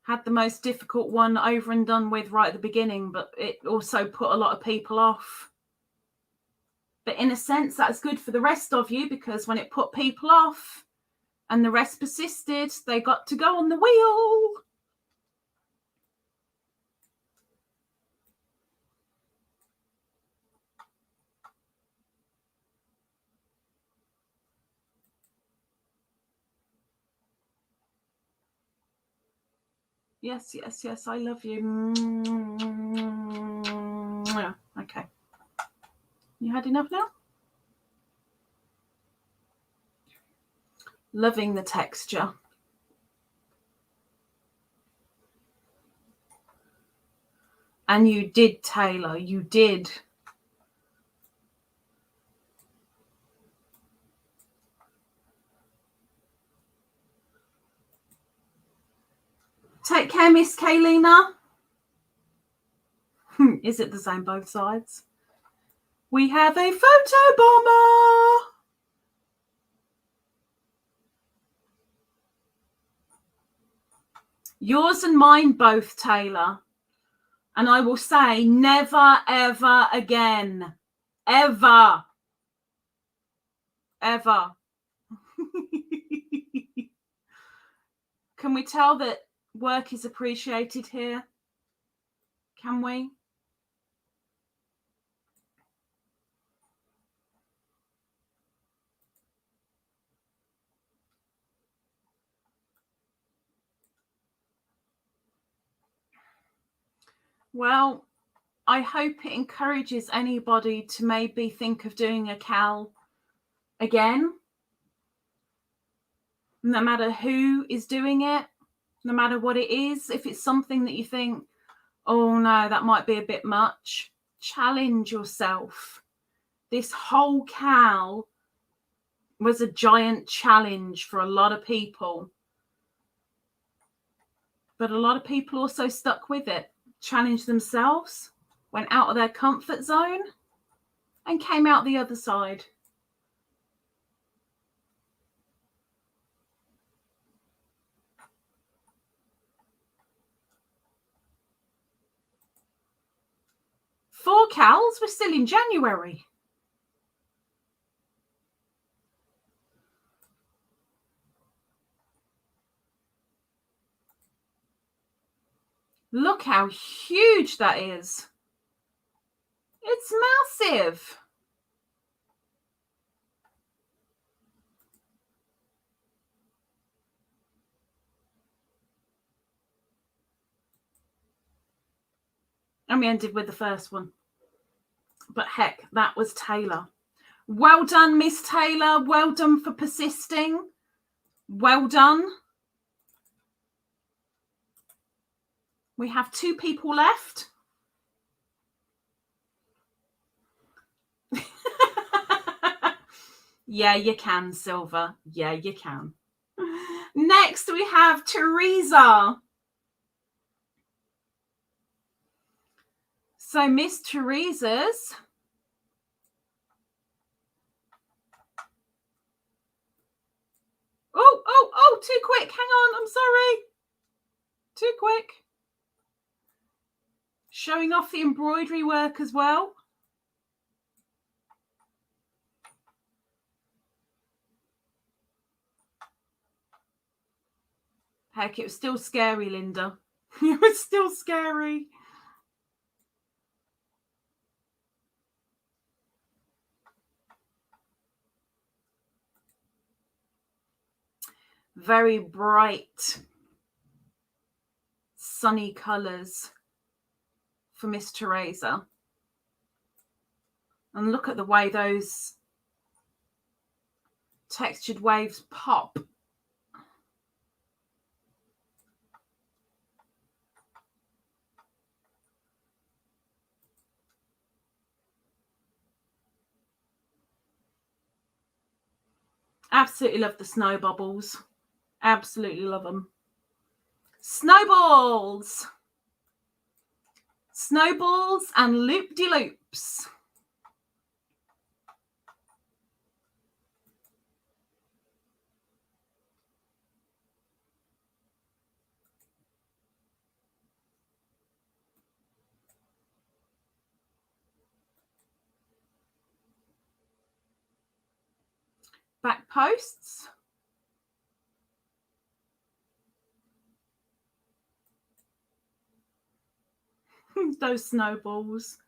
Had the most difficult one over and done with right at the beginning, but it also put a lot of people off. But in a sense, that's good for the rest of you, because when it put people off and the rest persisted, they got to go on the wheel. Yes, yes, yes, I love you. Okay. You had enough now? Loving the texture. And you did, Taylor. You did. Take care, Miss Kaylina. Is it the same both sides? We have a photo bomber. Yours and mine both, Taylor. And I will say never, ever again. Ever. Ever. Can we tell that work is appreciated here? Can we? Well, I hope it encourages anybody to maybe think of doing a CAL again. No matter who is doing it, no matter what it is, if it's something that you think, oh no, that might be a bit much, challenge yourself. This whole CAL was a giant challenge for a lot of people. But a lot of people also stuck with it, challenged themselves, went out of their comfort zone, and came out the other side. Four CALs, we're still in January. Look how huge that is. It's massive. And we ended with the first one. But heck, that was Taylor. Well done, Miss Taylor. Well done for persisting. Well done. We have 2 people left. Yeah, you can, Silver. Yeah, you can. Next, we have Teresa. So, Miss Teresa's. Oh, too quick. Hang on. I'm sorry. Too quick. Showing off the embroidery work as well. Heck, it was still scary, Linda. It was still scary. Very bright, sunny colours for Miss Teresa. And look at the way those textured waves pop. Absolutely love the snow bubbles. Absolutely love them. Snowballs. Snowballs and loop-de-loops. Back posts. Those snowballs.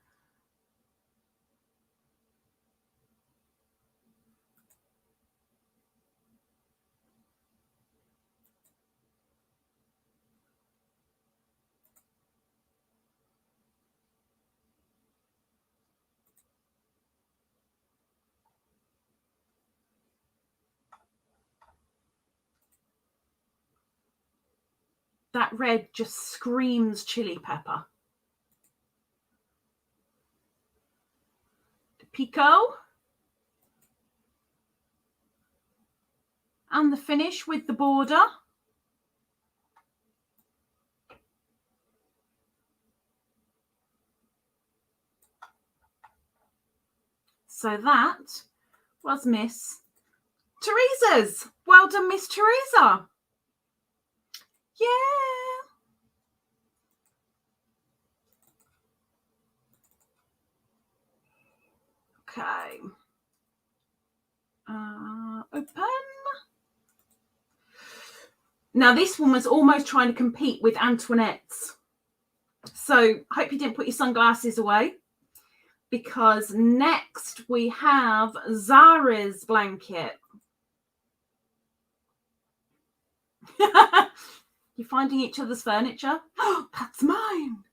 That red just screams chili pepper. The picot. And the finish with the border. So that was Miss Teresa's. Well done, Miss Teresa. Yeah. Okay. Open. Now, this one was almost trying to compete with Antoinette's. So I hope you didn't put your sunglasses away, because next we have Zara's blanket. You're finding each other's furniture? Oh, that's mine.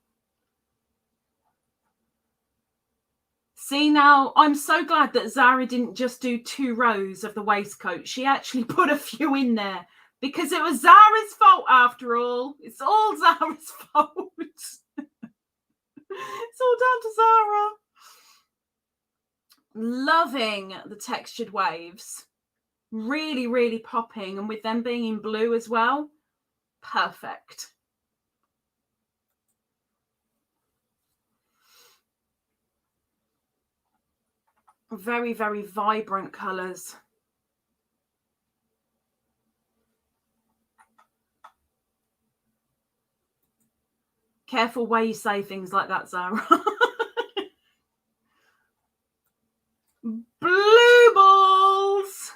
See, now I'm so glad that Zara didn't just do 2 rows of the waistcoat. She actually put a few in there, because it was Zara's fault after all. It's all Zara's fault. It's all down to Zara. Loving the textured waves. Really, really popping. And with them being in blue as well, perfect. Very, very vibrant colours. Careful where you say things like that, Zara. Blue balls.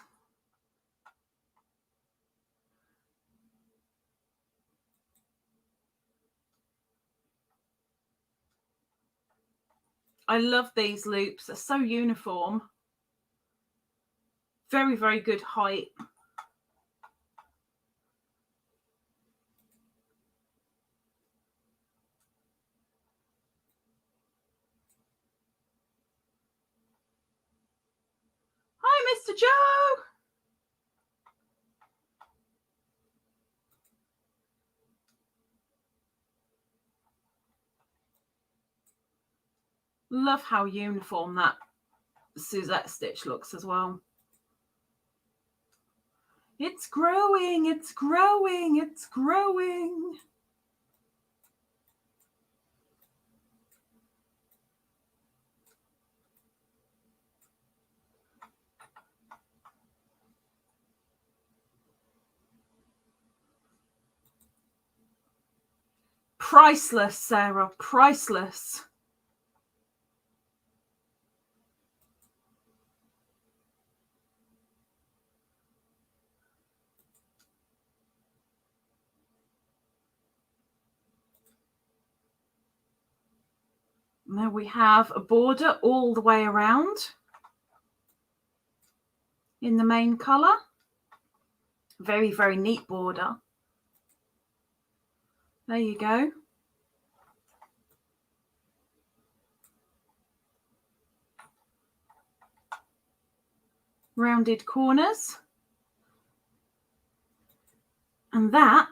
I love these loops. They're so uniform. Very, very good height. Hi, Mr. Joe. Love how uniform that Suzette stitch looks as well. It's growing, it's growing, it's growing. Priceless, Sarah, priceless. And then we have a border all the way around in the main colour. Very, very neat border. There you go. Rounded corners. And that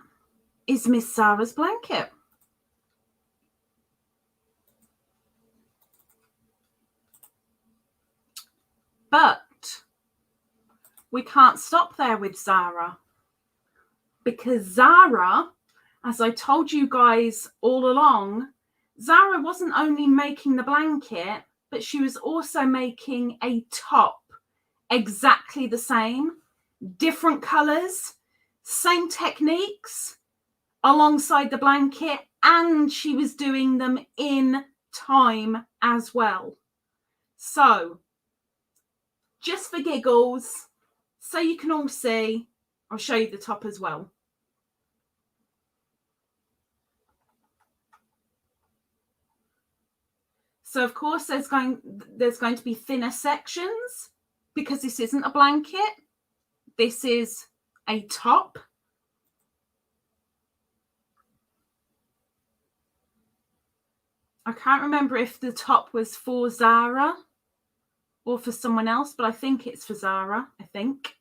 is Miss Zara's blanket. But we can't stop there with Zara, because Zara, as I told you guys all along, Zara wasn't only making the blanket, but she was also making a top exactly the same, different colours, same techniques alongside the blanket, and she was doing them in time as well. So, just for giggles, so you can all see, I'll show you the top as well. So, of course, there's going to be thinner sections, because this isn't a blanket. This is a top. I can't remember if the top was for Zara or for someone else, but I think it's for Zara, I think.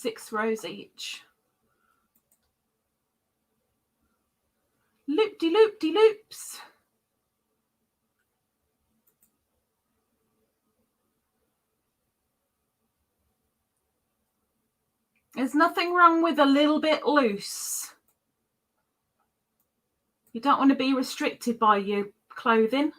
6 rows each. Loop-de-loop-de-loops. There's nothing wrong with a little bit loose. You don't want to be restricted by your clothing.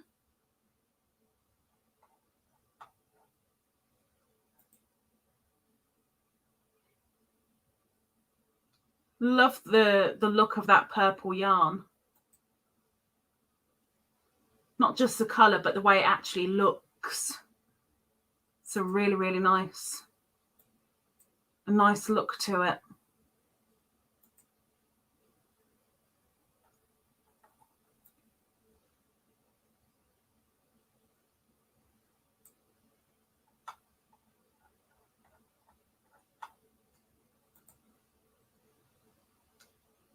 Love the look of that purple yarn. Not just the colour, but the way it actually looks. It's a really, really nice look to it.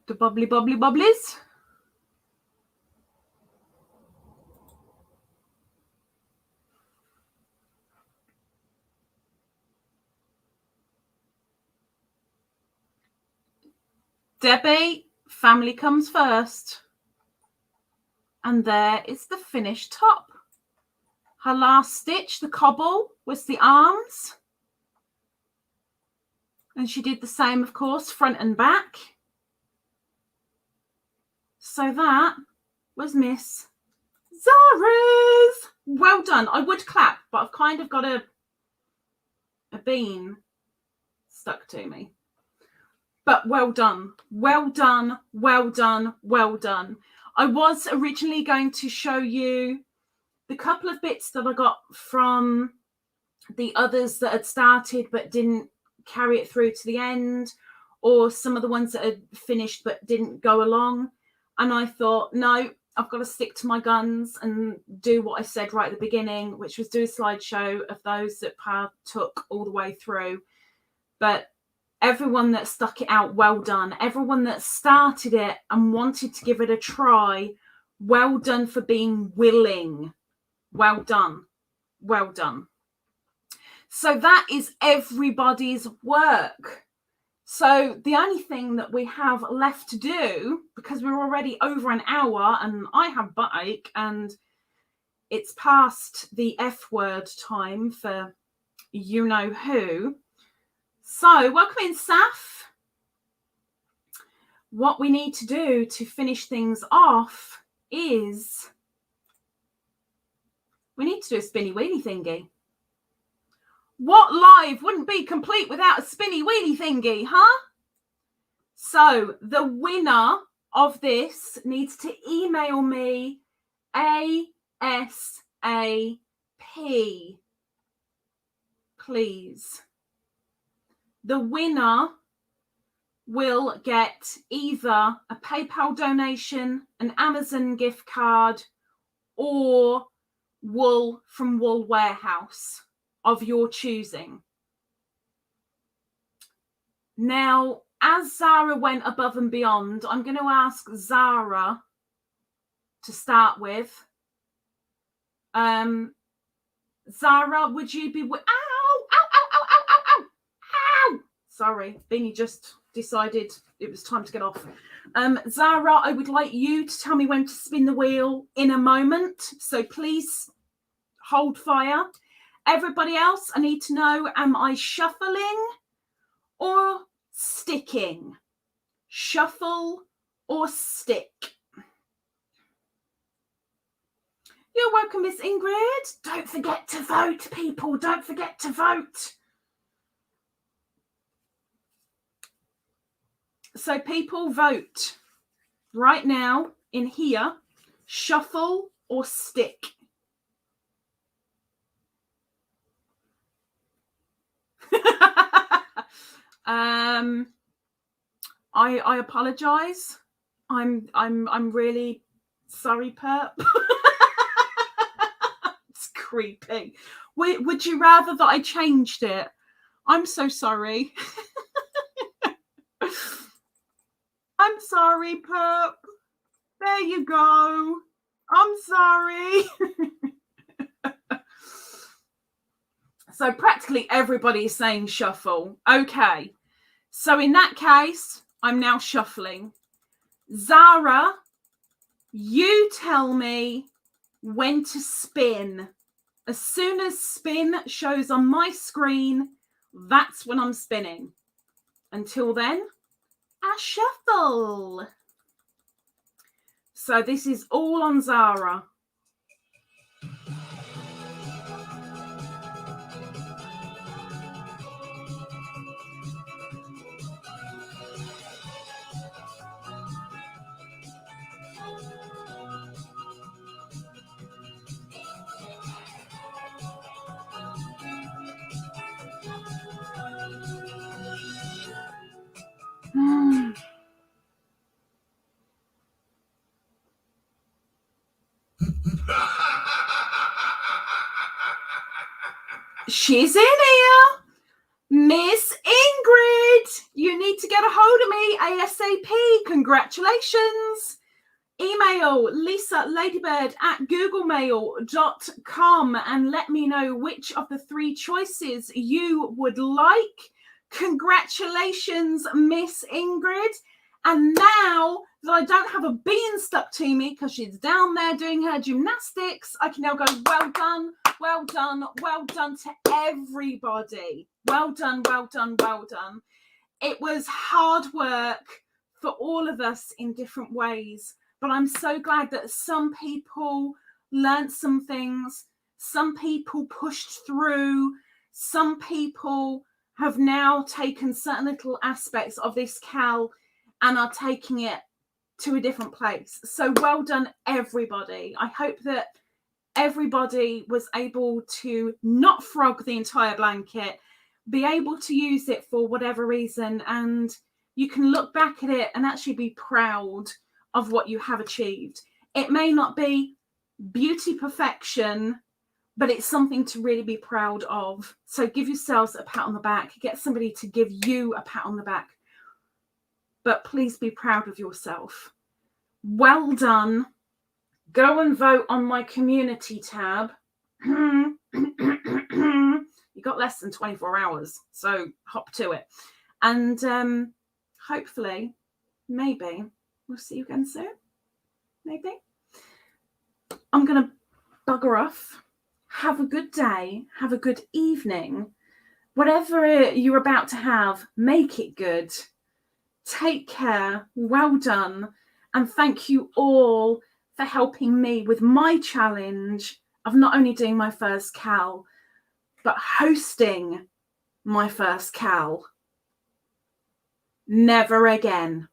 The bubbly, bubbly, bubblies. Debbie, family comes first. And there is the finished top. Her last stitch, the cobble, was the arms. And she did the same, of course, front and back. So that was Miss Zara's. Well done. I would clap, but I've kind of got a bean stuck to me. But well done. Well done. Well done. Well done. I was originally going to show you the couple of bits that I got from the others that had started but didn't carry it through to the end, or some of the ones that had finished but didn't go along. And I thought, no, I've got to stick to my guns and do what I said right at the beginning, which was do a slideshow of those that partook all the way through. But everyone that stuck it out, well done. Everyone that started it and wanted to give it a try, well done for being willing. Well done. Well done. So that is everybody's work. So the only thing that we have left to do, because we're already over an hour and I have buttache and it's past the F word time for you know who. So welcome in, Saf. What we need to do to finish things off is we need to do a spinny wheelie thingy. What live wouldn't be complete without a spinny wheelie thingy, huh? So the winner of this needs to email me ASAP, please. The winner will get either a PayPal donation, an Amazon gift card, or wool from Wool Warehouse of your choosing. Now, as Zara went above and beyond, I'm going to ask Zara to start with. Zara, would you be... Ow! Sorry, Beanie just decided it was time to get off. Zara, I would like you to tell me when to spin the wheel in a moment. So please hold fire. Everybody else, I need to know, am I shuffling or sticking? Shuffle or stick? You're welcome, Miss Ingrid. Don't forget to vote, people. Don't forget to vote. So people vote right now in here, shuffle or stick. I apologize. I'm really sorry, Perp. It's creepy. Would you rather that I changed it? I'm so sorry. I'm sorry, Perp. There you go. I'm sorry. So practically everybody is saying shuffle. Okay. So in that case, I'm now shuffling. Zara, you tell me when to spin. As soon as spin shows on my screen, that's when I'm spinning. Until then, I shuffle. So this is all on Zara. She's in here. Miss Ingrid, you need to get a hold of me ASAP. Congratulations. Email lisaladybird@googlemail.com and let me know which of the 3 choices you would like. Congratulations, Miss Ingrid. And now that I don't have a bean stuck to me because she's down there doing her gymnastics, I can now go, well done, well done, well done to everybody. Well done, well done, well done. It was hard work for all of us in different ways, but I'm so glad that some people learned some things, some people pushed through, some people have now taken certain little aspects of this Cal and are taking it to a different place. So well done, everybody. I hope that everybody was able to not frog the entire blanket, be able to use it for whatever reason, and you can look back at it and actually be proud of what you have achieved. It may not be beauty perfection, but it's something to really be proud of. So give yourselves a pat on the back, get somebody to give you a pat on the back, but please be proud of yourself. Well done. Go and vote on my community tab. You got less than 24 hours, so hop to it. And hopefully, maybe, we'll see you again soon. Maybe. I'm going to bugger off. Have a good day. Have a good evening. Whatever you're about to have, make it good. Take care. Well done. And thank you all for helping me with my challenge of not only doing my first Cal, but hosting my first Cal. Never again.